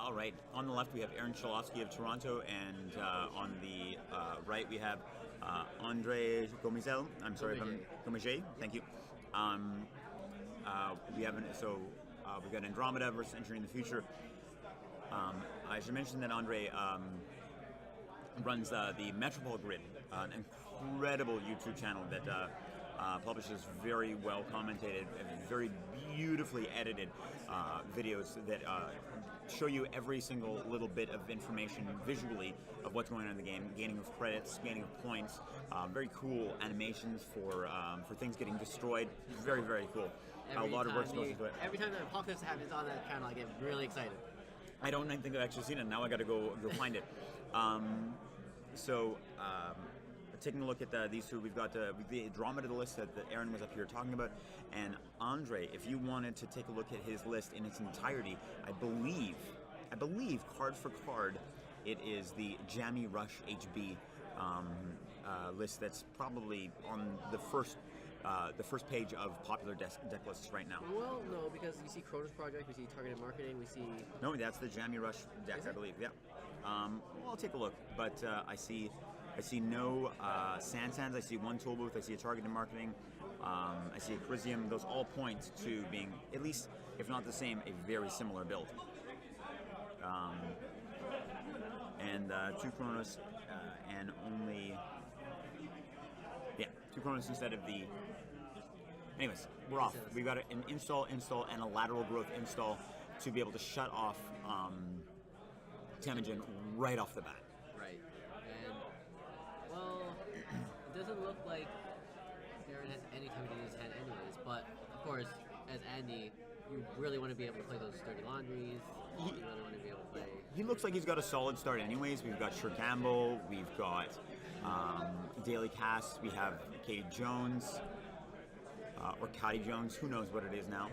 All right. On the left, we have Aaron Chalofsky of Toronto, and on the right, we have Andrej Gomizel. I'm sorry, Gomizet. Thank you. We've got Andromeda versus Entering the Future. I should mention that Andrej runs the Metropole Grid, an incredible YouTube channel that publishes very well commentated and very beautifully edited videos that show you every single little bit of information visually of what's going on in the game, gaining of credits, gaining of points, very cool animations for things getting destroyed. Very, very cool. A lot of work goes into it. Every time the apocalypse happens on that channel, I get really excited. I don't think I've actually seen it. Now I got to go find it. Taking a look at these two, we've got the Andromeda list that Aaron was up here talking about, and Andrej, if you wanted to take a look at his list in its entirety, I believe card for card, it is the Jammy Rush HB list that's probably on the first page of popular deck lists right now. Well, no, because you see Cronus Project, we see Targeted Marketing, we see... No, that's the Jammy Rush deck, I believe, yeah. Well, I'll take a look, but I see no Sands, I see one tool booth, I see a Targeted Marketing, I see a Charisma. Those all point to being, at least, if not the same, a very similar build. Two Chronos, and only... Yeah, two Chronos instead of the... Anyways, we're off. We've got an install, and a lateral growth install to be able to shut off Temujin right off the bat. Right. And, well, it doesn't look like Aaron has any time in his hand anyways, but, of course, as Andy, you really want to be able to play those sturdy laundries. You really want to be able to play... He looks like he's got a solid start anyways. We've got Sher Campbell, we've got Daily Cast, we have Katie Jones, or Cady Jones, who knows what it is now.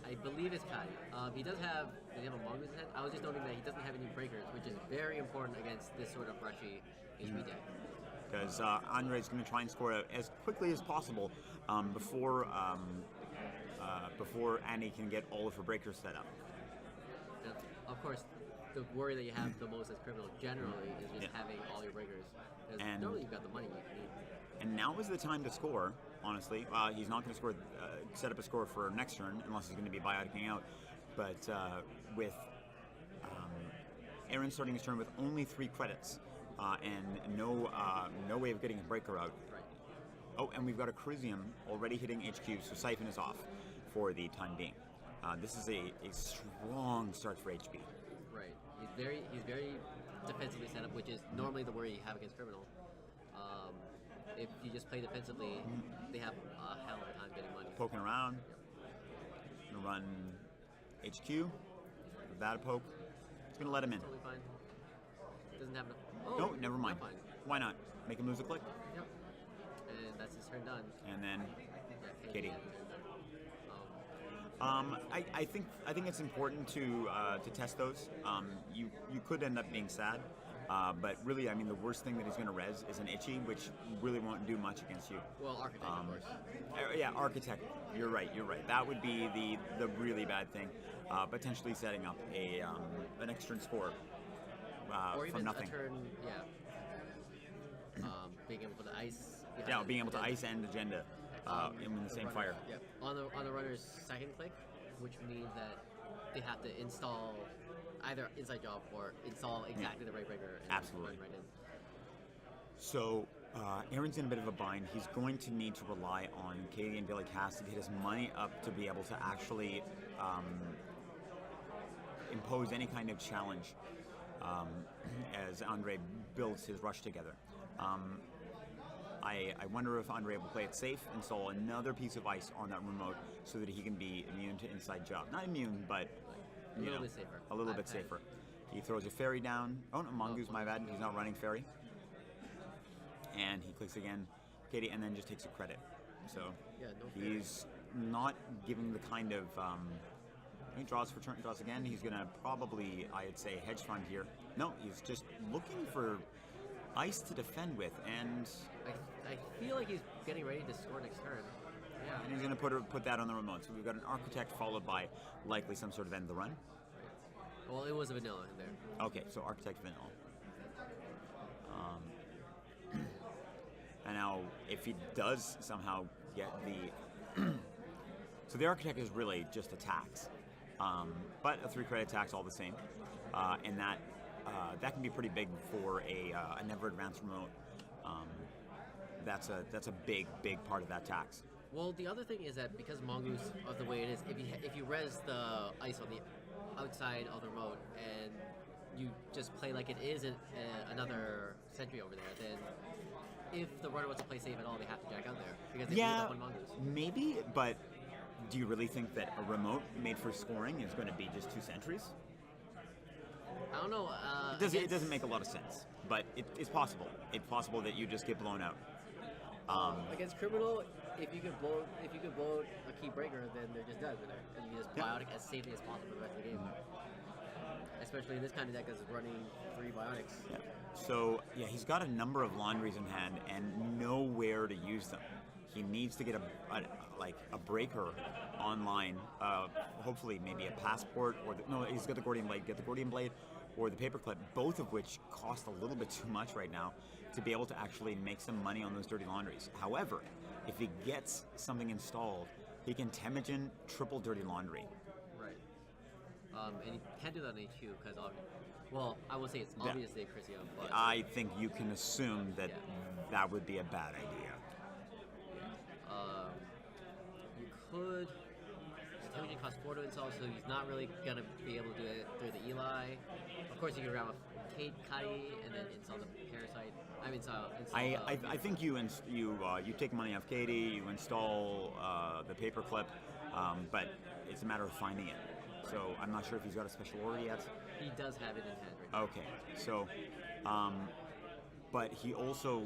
I believe it's Cady. He does have a Mongoose in his head. I was just noting that he doesn't have any breakers, which is very important against this sort of rushy HB deck. Because Andrej's going to try and score out as quickly as possible before Annie can get all of her breakers set up. And of course, the worry that you have the most as criminal generally is just having all your breakers. Because normally you've got the money you need. And now is the time to score, honestly. He's not going to score, set up a score for next turn unless he's going to be bioticking out. But with Aaron starting his turn with only 3 credits and no way of getting a breaker out. Right. Oh, and we've got a Charisma already hitting HQ, so Siphon is off for the time being. This is a strong start for HB. Right. He's very defensively set up, which is normally the worry you have against criminal. If you just play defensively, they have a hell of a time getting money. Poking around. Gonna run HQ. That a poke. It's gonna let him in. Totally fine. Doesn't have enough. Oh, no, never mind. Fine. Why not? Make him lose a click. Yep. And that's his turn done. And then Katie. I think it's important to test those. You could end up being sad, but really, I mean, the worst thing that he's going to res is an Itchy, which really won't do much against you. Well, Architect, of course. Yeah, Architect. You're right. That would be the really bad thing. Potentially setting up an extra score or even from nothing. A turn, being able to ice. Yeah, being able to ice and agenda in the same fire. Yep. On the runner's second click, which means that they have to install either inside job or install exactly the right breaker. And Absolutely. Run right in. So Aaron's in a bit of a bind. He's going to need to rely on Katie and Daily Cast to get his money up to be able to actually impose any kind of challenge as Andrej builds his rush together. I wonder if Andrej will play it safe, install another piece of ice on that remote so that he can be immune to inside job. Not immune, but a little bit safer. A little bit safer. He throws a fairy down. Oh, no, Mongoose, my bad. He's not running fairy. And he clicks again, Katie, and then just takes a credit. So he's not giving the kind of... he draws for turn, draws again. He's going to probably, I'd say, hedge fund here. No, he's just looking for ice to defend with, and I feel like he's getting ready to score next turn. Yeah. And he's going to put that on the remote. So we've got an Architect followed by likely some sort of end the run. Well, it was a vanilla in there. Okay, so Architect vanilla. And now, if he does somehow get the... So the Architect is really just a tax, but a 3-credit tax all the same, and that can be pretty big for a never advanced remote. That's a big part of that tax. Well, the other thing is that because Mongoose of the way it is, if you res the ice on the outside of the remote and you just play like it is another sentry over there, then if the runner wants to play safe at all, they have to jack out there because they use up one Mongoose. Maybe, but do you really think that a remote made for scoring is going to be just 2 sentries? I don't know. It doesn't make a lot of sense, but it's possible. It's possible that you just get blown out. Against Criminal, if you could blow a key breaker, then they're just done with it, and you just biotic as safely as possible for the rest of the game. Especially in this kind of deck that's running 3 biotics. Yeah. So he's got a number of laundries in hand and nowhere to use them. He needs to get a breaker online. Hopefully, maybe a passport he's got the Gordian Blade. Get the Gordian Blade or the Paperclip, both of which cost a little bit too much right now to be able to actually make some money on those dirty laundries. However, if he gets something installed, he can Temujin triple dirty laundry. Right. And you can't do that on HQ because, well, I would say it's obviously a Crisio, but I think you can assume that that would be a bad idea. You could. Temujin costs 4 to install, so he's not really gonna be able to do it through the Eli. Of course, you can round with Kadi and then install the Parasite. I think you take money off Katie, you install the Paperclip, but it's a matter of finding it. So I'm not sure if he's got a special order yet. He does have it in hand right now. Okay, so, but he also,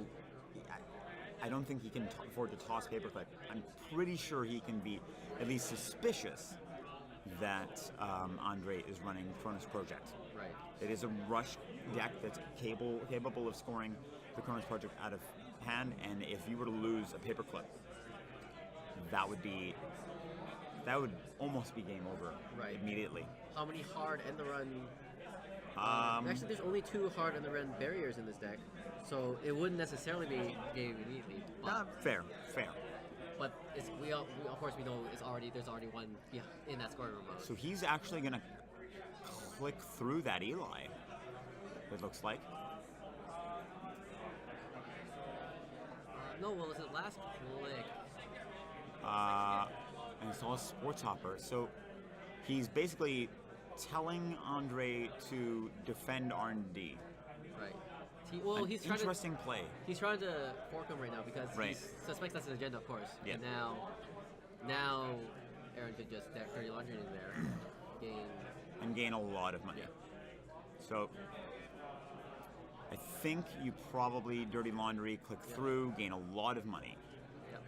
I don't think he can afford to toss Paperclip. I'm pretty sure he can be at least suspicious that Andrej is running Cronus Project. Right. It is a rush deck that's capable of scoring the Cronus Project out of hand, and if you were to lose a Paperclip, that would almost be game over immediately. How many hard end the run? Actually, there's only 2 hard end the run barriers in this deck, so it wouldn't necessarily be game immediately. Fair. But of course we know there's already one in that scoring remote. So he's actually gonna click through that Eli. It looks like. No, well, it's his last click. And it's all a Sports Hopper. So he's basically telling Andrej to defend R&D. Right. He's trying interesting play. He's trying to fork him right now because he suspects that's an agenda, of course. Yeah. And now Aaron could just deck 30 laundry in there, gain a lot of money. Yeah. So I think you probably dirty laundry, click through, gain a lot of money. Yep.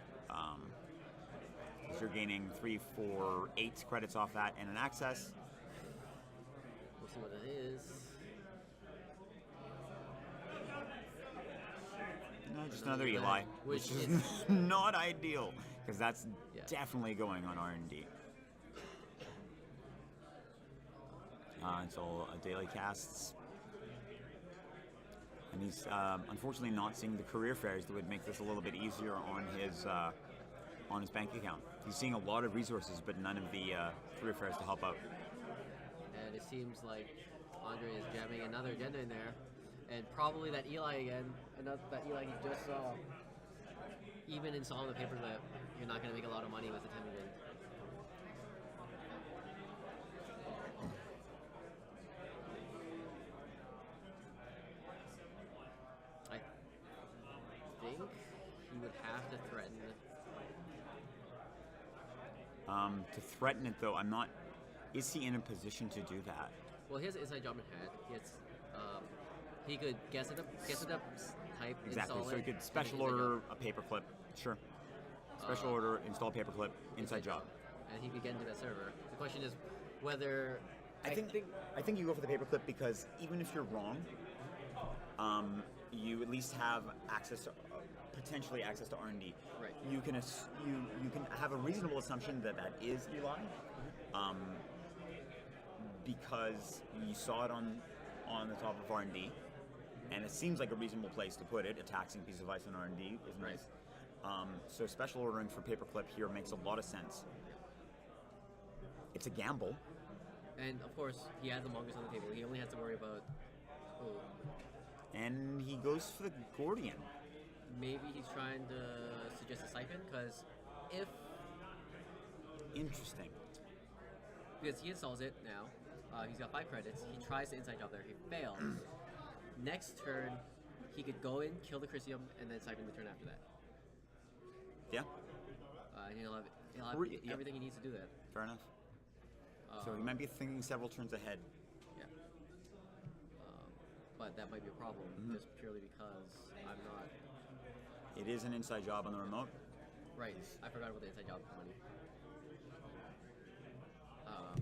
Because you're gaining 3, 4, 8 credits off that and an access. We'll see what it is. No, just another Eli, which is not ideal because that's definitely going on R&D. It's all daily casts. And he's unfortunately not seeing the career fairs that would make this a little bit easier on his bank account. He's seeing a lot of resources, but none of the career fairs to help out. And it seems like Andrej is jamming another agenda in there, and probably that Eli again, and that Eli he just saw. Even installing the Paperclip, you're not going to make a lot of money with the Temujin. I think he would have to threaten. To threaten it, though, I'm not. Is he in a position to do that? Well, he has an inside job in hand. He could guess it up type. Exactly. Install So he could special order a Paperclip. Sure. Special order, install Paperclip, inside job. And he could get into that server. The question is whether. I think you go for the Paperclip because even if you're wrong, you at least have potentially access to R&D. Right. You can have a reasonable assumption that is Eli, because you saw it on the top of R&D, and it seems like a reasonable place to put it. A taxing piece of ice on R&D is nice. So special ordering for paperclip here makes a lot of sense. It's a gamble. And of course, he has the mongoose on the table. He only has to worry about. Oh, And he goes for the Gordian. maybe he's trying to suggest a siphon because if Interesting. because he installs it now, he's got 5 credits. He tries the inside job there. He fails. Next turn, he could go in, kill the Chrysium, and then siphon the turn after that. Yeah, And he'll have Yeah. everything he needs to do that. fair enough. So he might be thinking several turns ahead. Yeah. But that might be a problem just purely because I'm not. It is an inside job on the remote. Right. I forgot about the inside job money.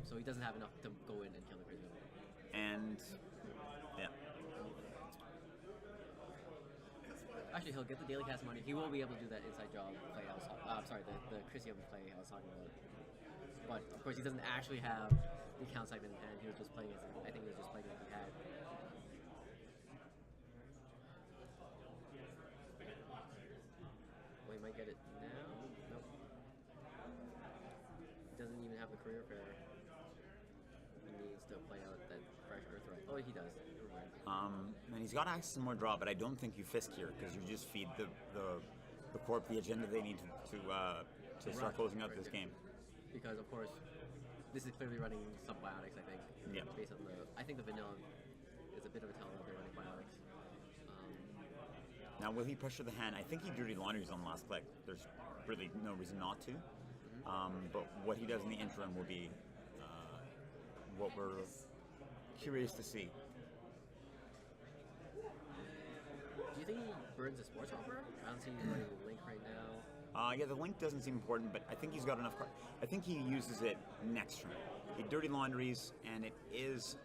So he doesn't have enough to go in and kill the Chrysium. And yeah, Actually, he'll get the daily cast money. He will be able to do that inside job play I was the Chrysium play I was talking about. But of course, he doesn't actually have the account siphon in hand. He was just playing it. I think he was just playing it he had. Well, he might get it now. Nope. He doesn't even have the career fair. He needs to play out that fresh Earthright. Oh, he does. Never mind. and he's got access to more draw, but I don't think you Fisk here because you just feed the corp the agenda they need to start closing out this game. Because of course, this is clearly running some biotics. I think. Yeah. Based on I think the vanilla is a bit of a tell that they're running biotics. Now, will he pressure the hand? I think he dirty laundries on last click. There's really no reason not to. But what he does in the interim will be what we're curious to see. Do you think he burns a sports offer? I don't see him running a link right now. Yeah, the link doesn't seem important, but I think he's got enough. I think he uses it next turn. He dirty laundries, and it is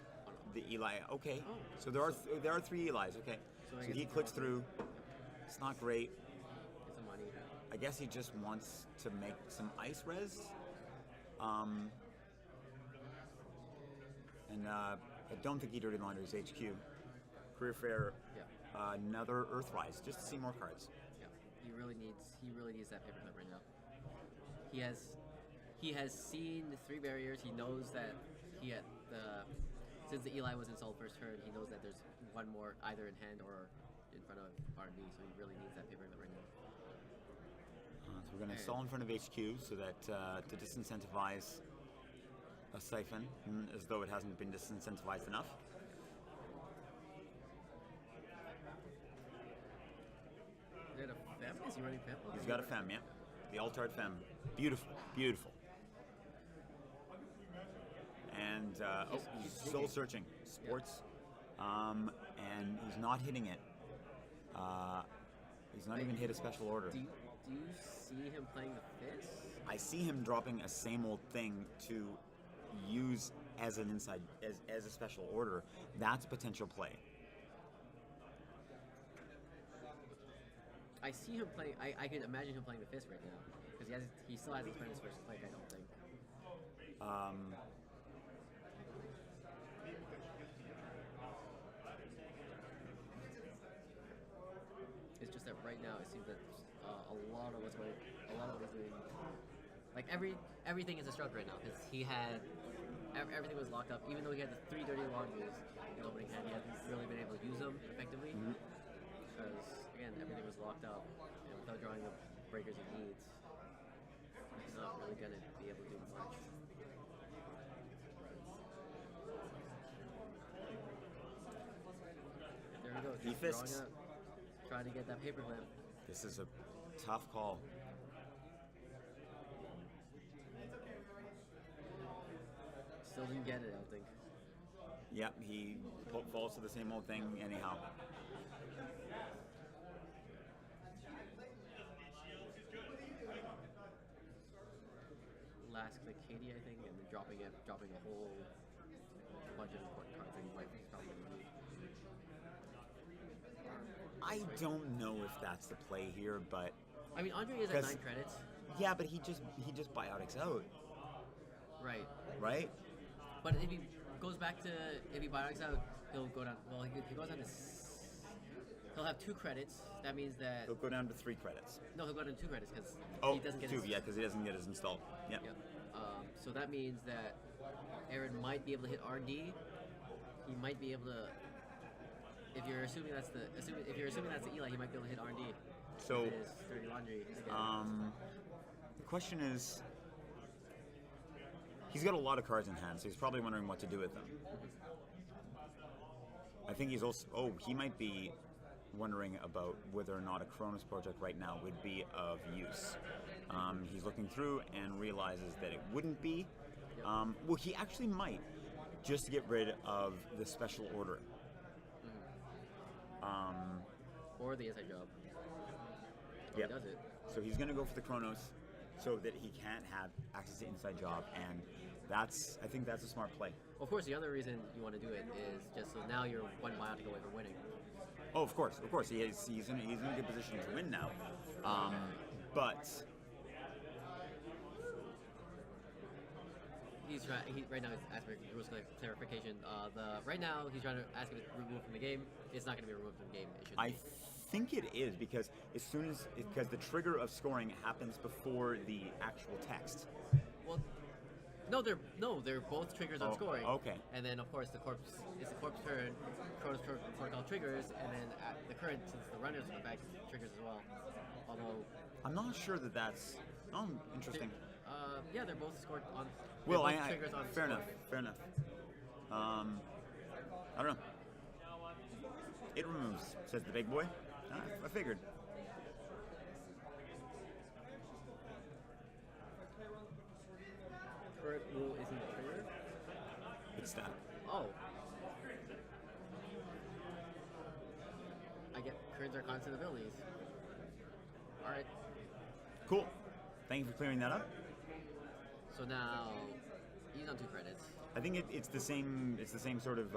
the Eli. Okay, Oh. so there are 3 Elis. Okay, So I so guess he it's clicks not- through. It's not great. Get some money. I guess he just wants to make some ice res. And I don't think he dirty laundries HQ. Career fair. Yeah. Another Earthrise, just to see more cards. Yeah. He really needs that paperclip right now. He has seen the 3 barriers. He knows that since the Eli was installed first turn, he knows that there's one more either in hand or in front of R&D, so he really needs that paperclip right now. So we're going to install in front of HQ so that to disincentivize a siphon, as though it hasn't been disincentivized enough. Is it a Fem? Is he running Fem? He's got a Fem, yeah. The Altard Fem. Beautiful, beautiful. And he's still searching. Sports. And he's not hitting it. He's not even hit a special order. Do you see him playing the Fist? I see him dropping a same old thing to use as an inside, as a special order. That's potential play. I see him playing. I can imagine him playing the Fist right now because he still hasn't spent his first click. I don't think. It's just that right now it seems that a lot of what he's doing, like everything is a struggle right now because he had everything was locked up. Even though he had the 3 dirty laundries in the opening hand, he hasn't really been able to use them effectively because again everything was locked up, and without drawing the breakers he needs, he's not really gonna be able to do much. There we go. He Just drawing fisks. up, trying to get that paperclip. This is a tough call. Still didn't get it, I don't think. Yep, he falls to the same old thing anyhow. Last click Katie, I think, and then dropping a whole bunch of important cards that he might probably need. I don't know if that's the play here, but I mean, Andrej is at 9 Because- credits. yeah, but he just biotics out, Right. right? But if he goes back to if he biotics out, he'll go down. Well, he goes down to. He'll have 2 credits. That means that. He'll go down to 3 credits. No, he'll go down to 2 credits because Oh, he doesn't get 2, his. yeah, because he doesn't get his installed. Yep. Yep. So that means that Aaron might be able to hit RD. He might be able to. If you're assuming that's the Eli, he might be able to hit RD. So, with his Dirty Laundry. the question is, he's got a lot of cards in hand, so he's probably wondering what to do with them. I think he's also. Oh, he might be wondering about whether or not a Cronus project right now would be of use. He's looking through and realizes that it wouldn't be. Well, he actually might, just to get rid of the special order. Or the inside job. Yeah. He does it. So he's going to go for the Chronos so that he can't have access to inside job, and I think that's a smart play. Of course, the other reason you want to do it is just so now you're 1 biotic away from winning. Oh, of course. He's in a good position to win now. But right now he's asking for rules clarification. Right now he's trying to ask if it's removed from the game. It's not going to be removed from the game. It should I be. think it is because because the trigger of scoring happens before the actual text. Well, they're both triggers on scoring. Okay. And then of course it's the corpse turn, Cronus protocol triggers, and then at the current, since the runners are back, triggers as well. Although I'm not sure that's interesting. yeah, they're both scored on. Well, both triggers on fair scoring. enough. Fair enough. I don't know. It removes, says the big boy. I figured. Current rule isn't a trigger. It's that. Oh. I get currents are constant abilities. Alright. Cool. Thank you for clearing that up. So now he's on 2 credits. I think it's the same. It's the same sort of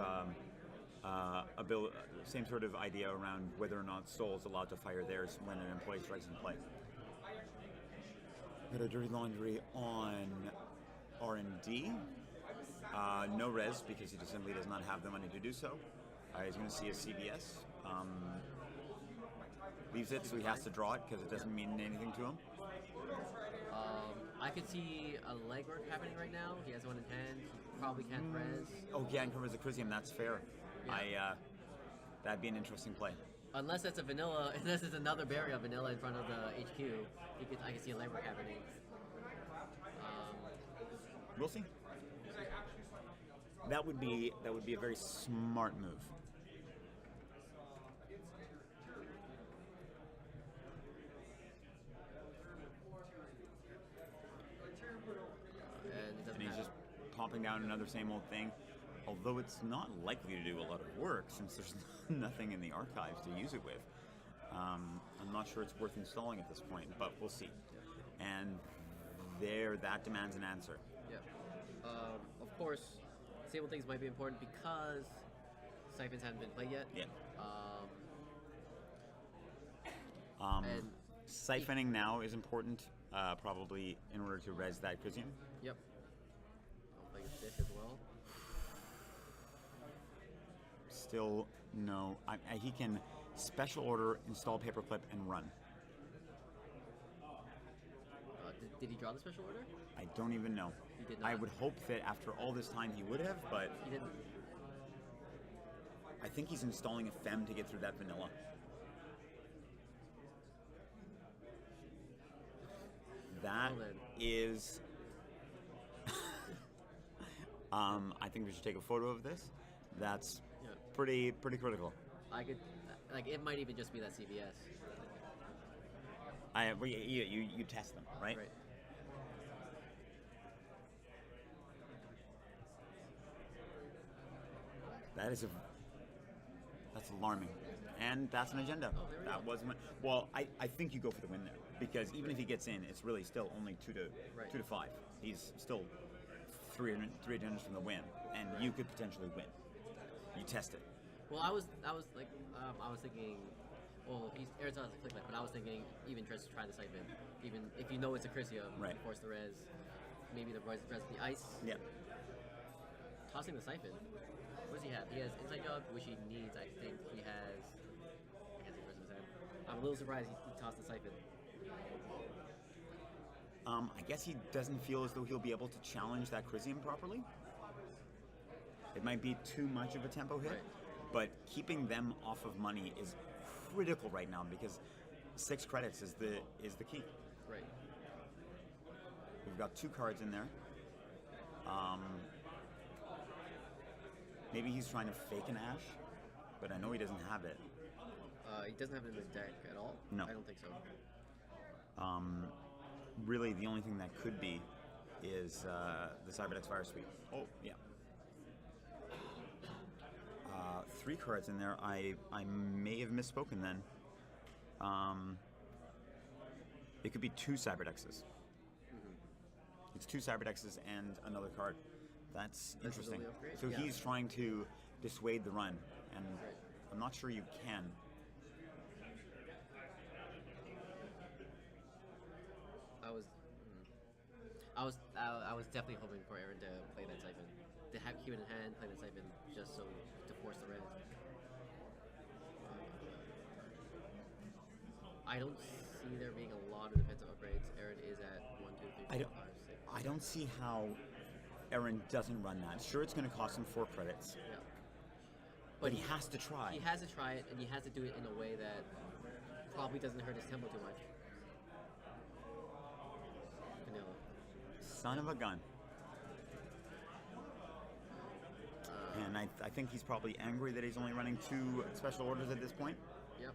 same sort of idea around whether or not Soul's allowed to fire theirs when an employee strikes in play. Got a Dirty Laundry on R&D. No res because he just simply does not have the money to do so. He's going to see a CBS. Leaves it, so he has to draw it because it doesn't mean anything to him. I could see a legwork happening right now. He has 1 in 10. He probably can't res. Oh yeah, and covers the Crucium. That's fair. Yeah. That'd be an interesting play. Unless it's another barrier of vanilla in front of the HQ, I can see a legwork happening. We'll see. That would be a very smart move. And he's just popping down another same old thing. Although it's not likely to do a lot of work since there's nothing in the archives to use it with. I'm not sure it's worth installing at this point, but we'll see. And that demands an answer. Yeah. Of course, Sable things might be important because siphons haven't been played yet. Yeah. And siphoning now is important, probably in order to res that Crucium. Yep. I'll play with Dish as well. Still no. He can special order, install paperclip, and run. Did he draw the special order? I don't even know. He did not. I would hope that after all this time he would have, but He didn't. I think he's installing a Fem to get through that vanilla. That Well then. is. I think we should take a photo of this. That's Yeah. pretty critical. I could, it might even just be that CBS. You test them, right? Right. That's alarming, and that's an agenda. Oh, there we That go. was well. I think you go for the win there because even if he gets in, it's really still only 2 to 5. He's still 3 agendas from the win, and you could potentially win. You test it. Well, I was thinking, well, Arizona has a click but I was thinking even just try the siphon. Even if you know it's a Crucium, Right. force the res, maybe the res the ice. Yeah. tossing the siphon. What does he have? He has inside job, which he needs. I think he has. I can't see the rest of his hand. I'm a little surprised he tossed the siphon. I guess he doesn't feel as though he'll be able to challenge that Chrysium properly. It might be too much of a tempo hit, Right. but keeping them off of money is critical right now because 6 credits is the key. Right. We've got 2 cards in there. Maybe he's trying to fake an Ash, but I know he doesn't have it. He doesn't have it in his deck at all? No. I don't think so. Really, the only thing that could be is the Cyberdex Fire Sweep. Oh, yeah. 3 cards in there. I may have misspoken then. It could be 2 Cyberdexes. It's 2 Cyberdexes and another card. That's interesting. the upgrade? So Yeah. he's trying to dissuade the run, and Right. I'm not sure you can. I was definitely hoping for Aaron to play that siphon, to have keep it in hand, play that siphon, just so to force the res. I don't see there being a lot of defensive upgrades. Aaron is at 1, 2, 3, 4, 5, 6. I don't see how Aaron doesn't run that. Sure, it's going to cost him 4 credits, Yeah. but he has to try. He has to try it, and he has to do it in a way that probably doesn't hurt his tempo too much. Vanilla. Son of a gun. And I think he's probably angry that he's only running 2 special orders at this point. Yep.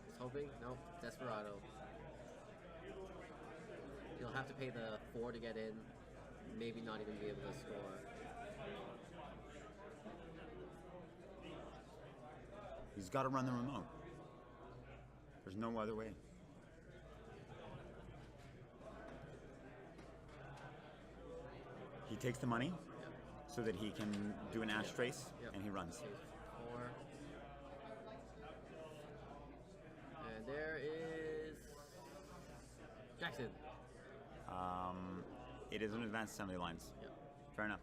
He's hoping. Nope. Desperado. He'll have to pay the 4 to get in. Maybe not even be able to score. He's got to run the remote. There's no other way. He takes the money Yep. so that he can do an Ash Trace, Yep. and he runs. Takes 4. And there is Jackson. It is an advanced assembly lines. Yep. Fair enough.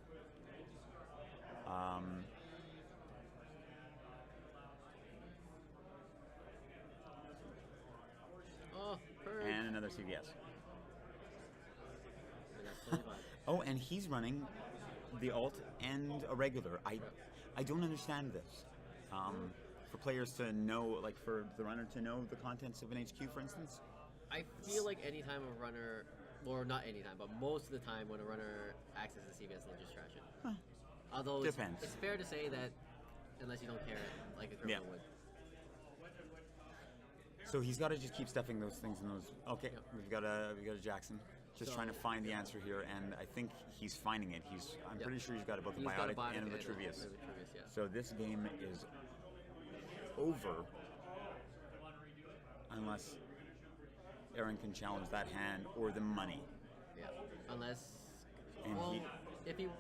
Oh, purge. And another CVS. And that's 25. Oh, and he's running the alt and a regular. I don't understand this. For players to know, like for the runner to know the contents of an HQ, for instance. I feel like anytime a runner, or not anytime, but most of the time when a runner accesses CVS, they'll just trash it. Huh. Although Depends. It's fair to say that unless you don't care, like a criminal Yeah. would. So he's got to just keep stuffing those things in those. Okay, Yep. we've got a Jackson. Just So- trying to find the answer here, and I think he's finding it. I'm Yep. pretty sure he's got both a He's got a Biotic and a a Vitruvius. Vitruvius, yeah. So this game is over unless Aaron can challenge that hand or the money. Yeah. Unless, And well, he-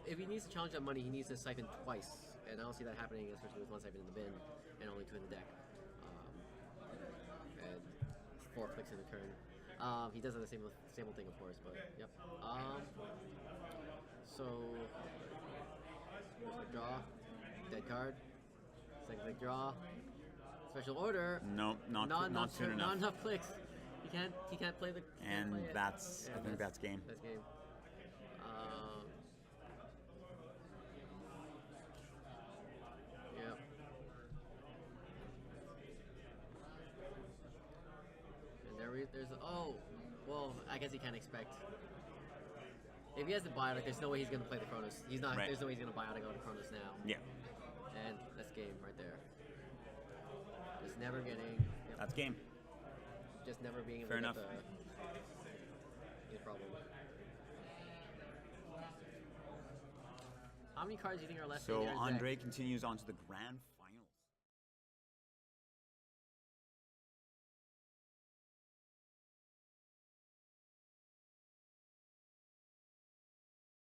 if he needs to challenge that money, he needs to siphon twice, and I don't see that happening, especially with 1 siphon in the bin and only 2 in the deck. And 4 clicks in the turn. He does have the same old thing, of course, but yep. So draw, dead card, second click draw, special order. No, not soon enough. Not enough clicks. He can't play the. And play it. that's Yeah, I think that's game. That's game. Yep. And there's well, I guess he can't expect. If he has the Biotic, there's no way he's gonna play the Chronos. He's not. Right. There's no way he's gonna Biotic out of Chronos now. Yeah, And that's game right there. Just never getting. Yep. that's game. Just never being able Fair to enough. get the problem. How many cards do you think are left in So Aaron's deck? Andrej continues on to the grand